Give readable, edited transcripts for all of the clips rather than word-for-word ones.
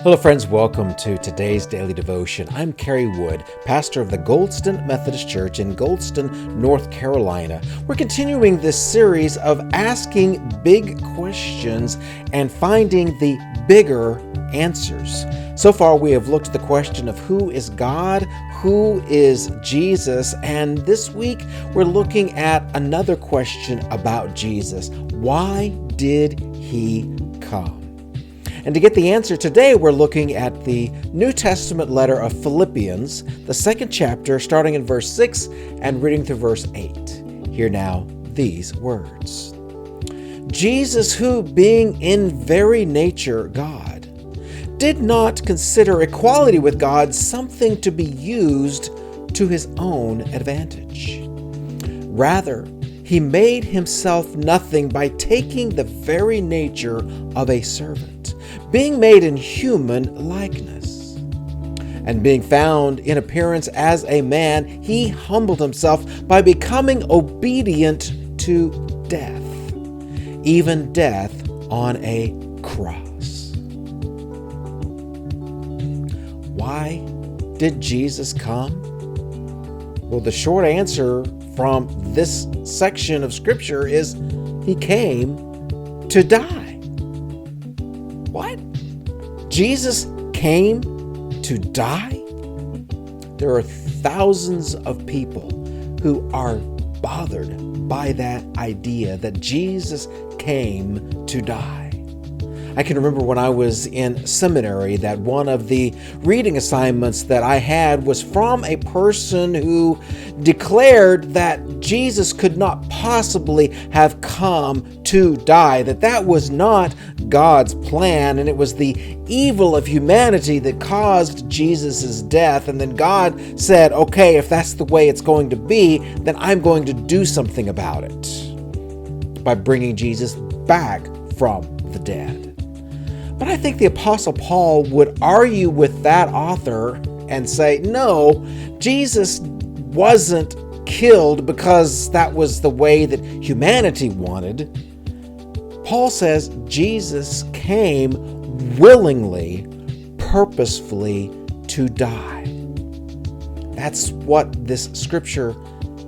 Hello friends, welcome to today's daily devotion. I'm Kerry Wood, pastor of the Goldston Methodist Church in Goldston, North Carolina. We're continuing this series of asking big questions and finding the bigger answers. So far we have looked at the question of who is God, who is Jesus, and this week we're looking at another question about Jesus. Why did he come? And to get the answer today, we're looking at the New Testament letter of Philippians, the second chapter, starting in verse 6 and reading through verse 8. Hear now these words. Jesus, who being in very nature God, did not consider equality with God something to be used to his own advantage. Rather, he made himself nothing by taking the very nature of a servant, being made in human likeness. And being found in appearance as a man, he humbled himself by becoming obedient to death, even death on a cross. Why did Jesus come? Well, the short answer from this section of Scripture is he came to die. What? Jesus came to die? There are thousands of people who are bothered by that idea that Jesus came to die. I can remember when I was in seminary that one of the reading assignments that I had was from a person who declared that Jesus could not possibly have come to die, that was not God's plan, and it was the evil of humanity that caused Jesus' death. And then God said, okay, if that's the way it's going to be, then I'm going to do something about it by bringing Jesus back from the dead. But I think the Apostle Paul would argue with that author and say, no, Jesus wasn't killed because that was the way that humanity wanted. Paul says Jesus came willingly, purposefully to die. That's what this scripture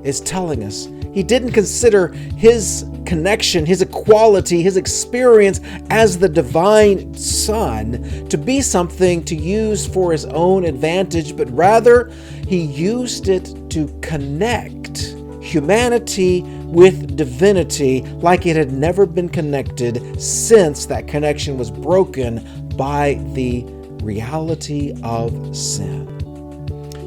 is telling us. He didn't consider his connection, his equality, his experience as the divine Son to be something to use for his own advantage, but rather he used it to connect humanity with divinity like it had never been connected since that connection was broken by the reality of sin.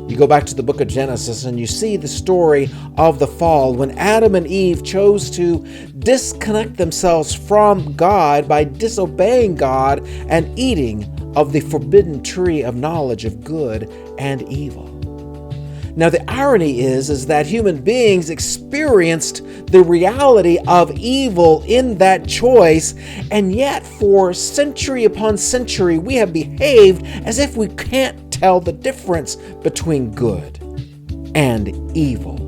You go back to the book of Genesis and you see the story of the fall when Adam and Eve chose to disconnect themselves from God by disobeying God and eating of the forbidden tree of knowledge of good and evil. Now the irony is that human beings experienced the reality of evil in that choice, and yet for century upon century we have behaved as if we can't tell the difference between good and evil.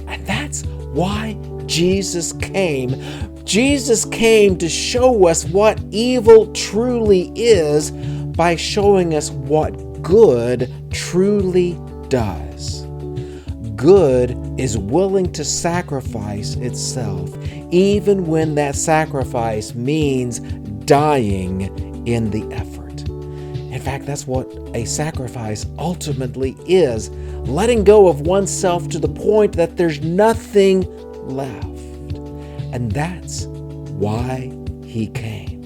And that's why Jesus came. Jesus came to show us what evil truly is by showing us what good truly does. Good is willing to sacrifice itself, even when that sacrifice means dying in the effort. In fact, that's what a sacrifice ultimately is, letting go of oneself to the point that there's nothing left. And that's why he came.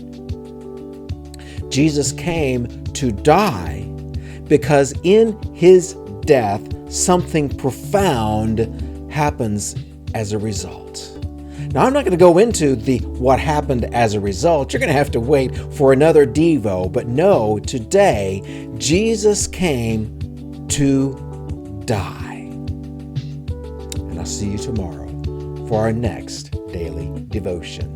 Jesus came to die because in his death, something profound happens as a result. Now, I'm not going to go into what happened as a result. You're going to have to wait for another Devo. But no, today, Jesus came to die. And I'll see you tomorrow for our next daily devotion.